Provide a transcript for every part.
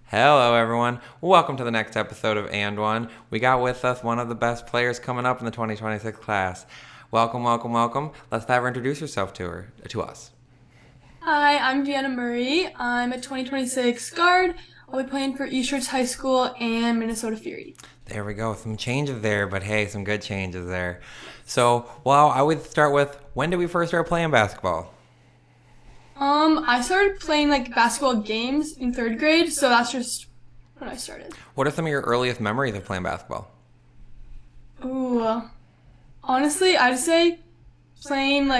Hello, everyone. Welcome to the next episode of And One. We got with us one of the best players coming up in the 2026 class. Welcome, welcome, welcome. Let's have her introduce herself to us. Hi, I'm Vienna Murray. I'm a 2026 guard. I'll be playing for East Ridge High School and Minnesota Fury. There we go. Some changes there, but hey, some good changes there. So, I would start with when did we first start playing basketball? I started playing basketball games in third grade, so that's just when I started. What are some of your earliest memories of playing basketball? Ooh, honestly, I'd say playing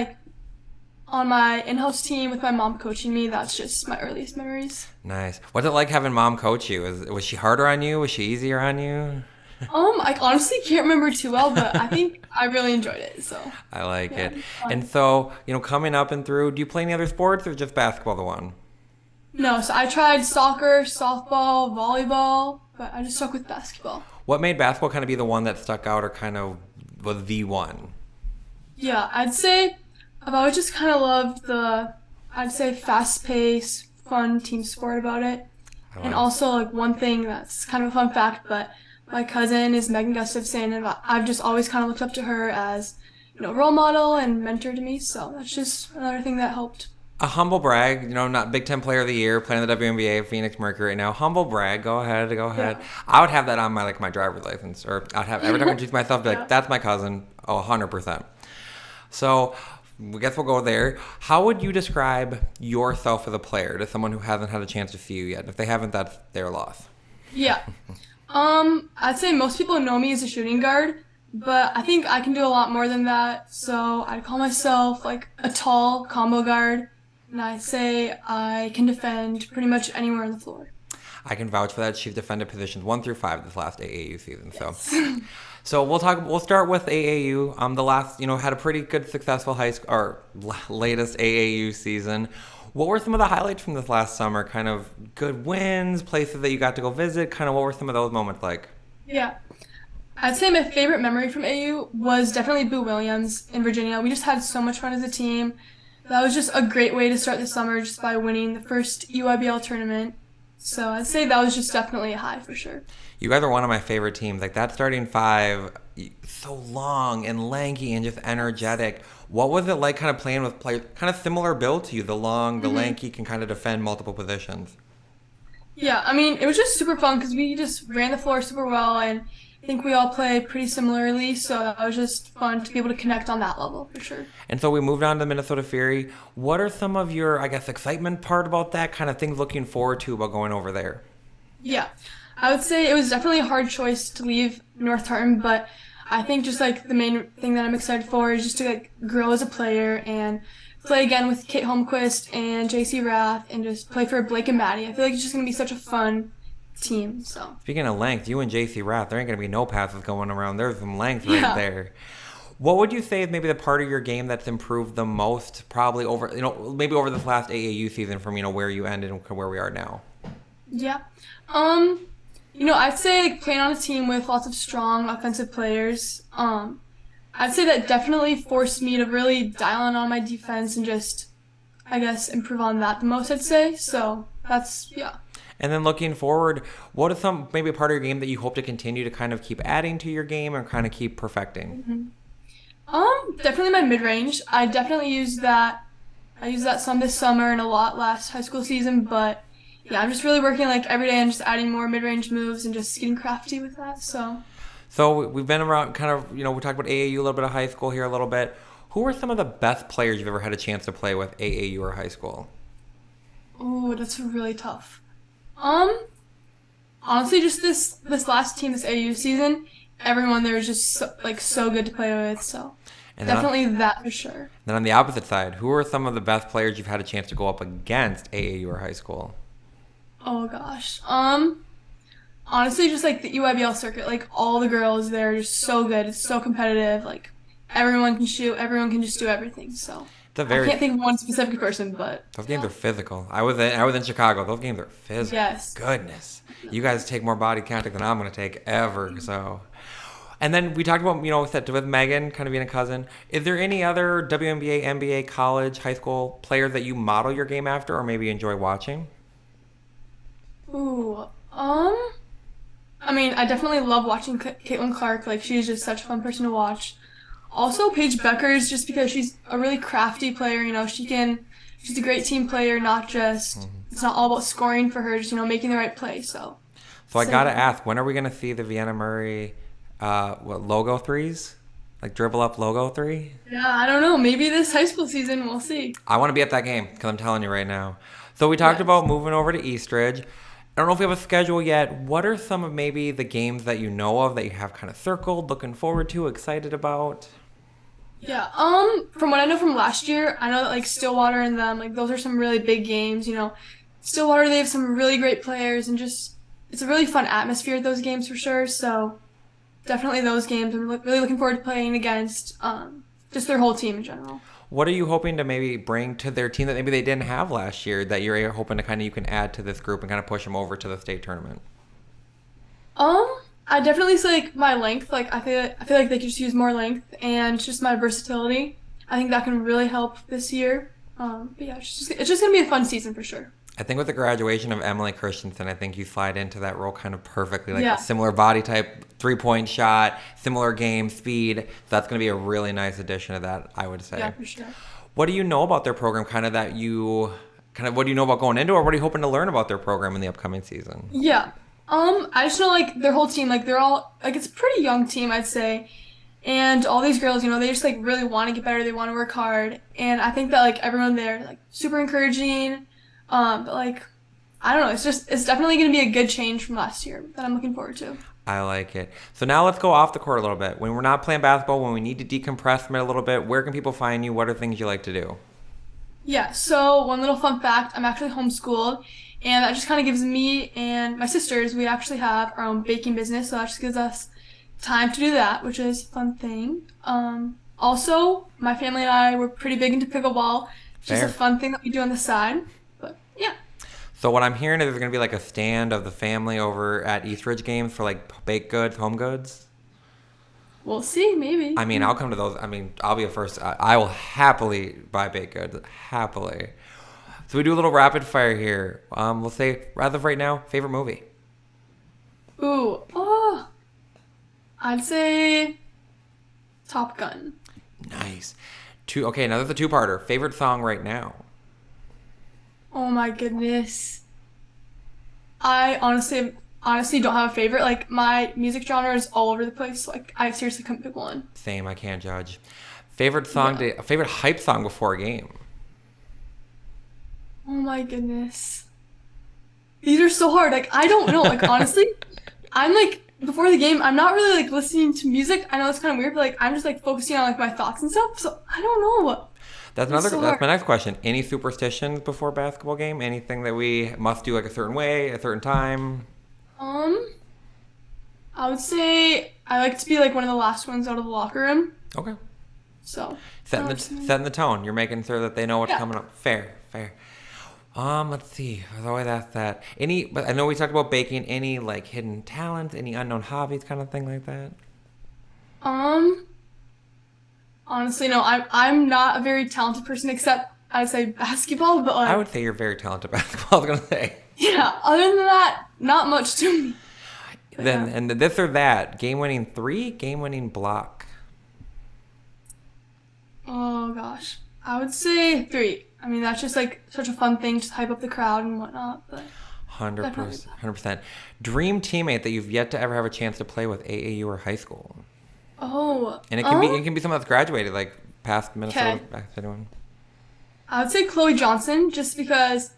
on my in-house team with my mom coaching me. That's just my earliest memories. Nice. What's it like having mom coach you? Was she harder on you? Was she easier on you? I honestly can't remember too well, but I think I really enjoyed it. So I like yeah, it. it's And fun. so, coming up and through, do you play any other sports or just basketball the one? No, so I tried soccer, softball, volleyball, but I just stuck with basketball. What made basketball kind of be the one that stuck out or kind of was the one? Yeah, I'd say I've always just kind of loved I'd say fast paced, fun team sport about it. I And like. also, one thing that's kind of a fun fact, but my cousin is Megan Gustafson, and I've just always kind of looked up to her as, role model and mentor to me. So that's just another thing that helped. A humble brag, not Big Ten Player of the Year, playing in the WNBA, Phoenix Mercury right now. Humble brag, go ahead, go ahead. Yeah. I would have that on my driver's license, or I'd have every time I introduce myself, be like, Yeah. that's my cousin, 100%. So, I guess we'll go there. How would you describe yourself as a player to someone who hasn't had a chance to see you yet? If they haven't, that's their loss. Yeah. I'd say most people know me as a shooting guard, but I think I can do a lot more than that. So I'd call myself like a tall combo guard, and I say I can defend pretty much anywhere on the floor. I can vouch for that. She's defended positions 1 through 5 this last AAU season. So, Yes. so we'll talk. We'll start with AAU. The last, had a pretty good, successful high school or latest AAU season. What were some of the highlights from this last summer? Kind of good wins, places that you got to go visit. Kind of what were some of those moments like? Yeah. I'd say my favorite memory from AU was definitely Boo Williams in Virginia. We just had so much fun as a team. That was just a great way to start the summer just by winning the first UIBL tournament. So I'd say that was just definitely a high for sure. You guys are one of my favorite teams. Like that starting five, so long and lanky and just energetic. What was it like, kind of playing with players, kind of similar build to you? The long, the hmm lanky can kind of defend multiple positions. Yeah, I mean, it was just super fun because we just ran the floor super well, and I think we all play pretty similarly, so that was just fun to be able to connect on that level for sure. And so we moved on to Minnesota Fury. What are some of your, I guess, excitement part about that? Kind of things looking forward to about going over there? Yeah, I would say it was definitely a hard choice to leave North Tartan, but I think just the main thing that I'm excited for is just to grow as a player and play again with Kate Holmquist and JC Rath and just play for Blake and Maddie. I feel like it's just gonna be such a fun team. So Speaking of length, you and JC Rath, there ain't going to be no passes going around. There's some length right yeah. there. What would you say is maybe the part of your game that's improved the most, probably over, maybe over this last AAU season from, where you ended and where we are now? Yeah. I'd say playing on a team with lots of strong offensive players, I'd say that definitely forced me to really dial in on my defense and just, I guess, improve on that the most, I'd say. So that's, yeah. And then looking forward, what is some maybe a part of your game that you hope to continue to kind of keep adding to your game and kind of keep perfecting? hmm Definitely my mid-range. I definitely used that. I used that some this summer and a lot last high school season, but yeah, I'm just really working every day and just adding more mid-range moves and just getting crafty with that. So, So we've been around kind of, we talked about AAU, a little bit of high school here a little bit. Who are some of the best players you've ever had a chance to play with, AAU or high school? oh, that's really tough. Um, Honestly, just this last team this AU season, everyone there is just so good to play with. So And then, definitely that for sure. then on the opposite side, who are some of the best players you've had a chance to go up against, AAU or high school? Oh gosh. Honestly, just the UIBL circuit, all the girls there are just so good. It's so competitive. Everyone can shoot. Everyone can just do everything. So It's a I very can't think of one specific person, but Those games yeah. are physical. I was in Chicago. Those games are physical. Yes. Goodness, you guys take more body contact than I'm gonna take ever. So, and then we talked about with Megan kind of being a cousin. Is there any other WNBA, NBA, college, high school players that you model your game after, or maybe enjoy watching? Ooh. I mean, I definitely love watching Caitlin Clark. Like, she's just such a fun person to watch. Also, Paige Beckers, just because she's a really crafty player. She's a great team player, not just, it's not all about scoring for her, just, making the right play. So, So I say gotta her. ask, when are we gonna see the Vienna Murray, logo threes? Like dribble up logo three? Yeah, I don't know. Maybe this high school season, we'll see. I want to be at that game because I'm telling you right now. So we talked Yes. about moving over to Eastridge. I don't know if we have a schedule yet. What are some of maybe the games that you know of that you have kind of circled, looking forward to, excited about? Yeah. From what I know from last year, I know that like Stillwater and them, like those are some really big games. Stillwater, they have some really great players and just it's a really fun atmosphere at those games for sure. So definitely those games. I'm really looking forward to playing against just their whole team in general. What are you hoping to maybe bring to their team that maybe they didn't have last year that you're hoping to kind of you can add to this group and kind of push them over to the state tournament? Um, I definitely say like my length. Like I feel like they could just use more length and just my versatility. I think that can really help this year. But yeah, it's just gonna be a fun season for sure. I think with the graduation of Emily Christensen, I think you slide into that role kind of perfectly. Like a Yeah. similar body type, 3-point shot, similar game speed. So that's going to be a really nice addition to that, I would say. Yeah, for sure. What do you know about their program? What do you know about going into, or what are you hoping to learn about their program in the upcoming season? Yeah. I just know like their whole team, like they're all like it's a pretty young team, I'd say. And all these girls, they just like really want to get better, they want to work hard. And I think that like everyone there like super encouraging. But like I don't know, it's definitely gonna be a good change from last year that I'm looking forward to. I like it. So now let's go off the court a little bit. When we're not playing basketball, when we need to decompress from it a little bit, where can people find you? What are things you like to do? Yeah, so one little fun fact, I'm actually homeschooled, and that just kind of gives me and my sisters, we actually have our own baking business, so that just gives us time to do that, which is a fun thing. Also, my family and I were pretty big into pickleball. It's just a Fair. fun thing that we do on the side. But yeah, So what I'm hearing is there's going to be like a stand of the family over at Eastridge games for like baked goods, home goods. we'll see, maybe. I mean, I'll come to those. I mean, I'll be a first. I will happily buy baked goods. Happily. So we do a little rapid fire here. We'll say, rather right now, favorite movie. Ooh, oh, I'd say Top Gun. Nice. Two. Okay, now there's a two-parter. Favorite song right now. Oh my goodness. I honestly don't have a favorite. Like my music genre is all over the place. Like I seriously couldn't pick one. Same. I can't judge. Favorite song. Yeah. Favorite hype song before a game. Oh my goodness. These are so hard. Like I don't know. Like honestly, I'm like before the game, I'm not really like listening to music. I know it's kind of weird, but like I'm just like focusing on like my thoughts and stuff. So I don't know. That's It's another. so That's hard. my next question. Any superstitions before a basketball game? Anything that we must do like a certain way, a certain time? Um, I would say I like to be like one of the last ones out of the locker room. Okay. So Setting I the would say- setting the tone. You're making sure that they know what's yeah. coming up. Fair, fair. Let's see. I was always asked that. But I know we talked about baking. Any like hidden talents, any unknown hobbies, kind of thing like that. Um, honestly, no. I'm not a very talented person except I'd say basketball. But I like would say you're very talented at basketball. I was gonna say. yeah, other than that, not much to me. But Then yeah. and the this or that game winning three, game winning block. Oh gosh, I would say three. I mean, that's just like such a fun thing, just hype up the crowd and whatnot. But Hundred definitely. percent, 100%. Dream teammate that you've yet to ever have a chance to play with AAU or high school, Oh, and it can be someone that's graduated, like past Minnesota, okay. back to anyone. I would say Chloe Johnson, just because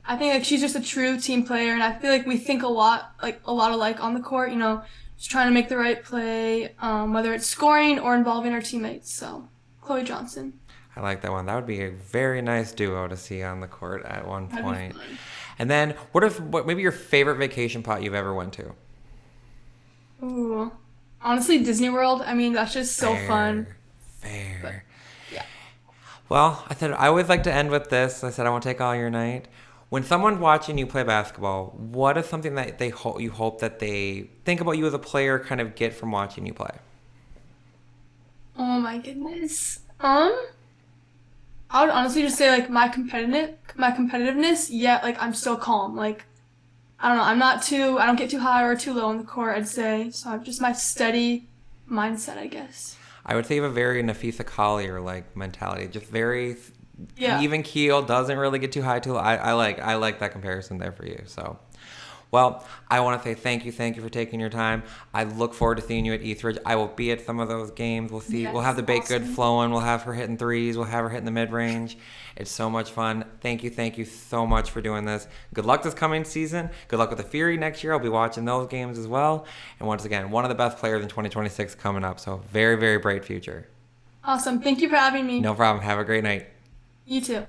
I think like she's just a true team player, and I feel like we think a lot alike on the court. Just trying to make the right play, whether it's scoring or involving our teammates. So, Chloe Johnson. I like that one. That would be a very nice duo to see on the court at one That'd be point. fun. And then, what maybe your favorite vacation spot you've ever went to? Ooh, honestly, Disney World. I mean, that's just so fun. But Fair. yeah. Well, I said I always like to end with this. I said I won't take all your night. When someone's watching you play basketball, what is something that you hope that they think about you as a player, kind of get from watching you play? Oh my goodness. I would honestly just say like my competitiveness. Yet like I'm still calm. Like I don't know. I don't get too high or too low on the court, I'd say. So I'm just my steady mindset, I guess. I would say you have a very Nafisa Collier like mentality, just very Yeah. even keel, doesn't really get too high too low. I like that comparison there for you. So, well, I want to say thank you for taking your time. I look forward to seeing you at Eastridge. I will be at some of those games. We'll see. We'll have Yes. the baked good Awesome. flowing. We'll have her hitting threes. We'll have her hitting the mid range. It's so much fun. Thank you so much for doing this. Good luck this coming season. Good luck with the Fury next year. I'll be watching those games as well. And once again, one of the best players in 2026 coming up. So very bright future. Awesome. Thank you for having me. No problem. Have a great night. You too.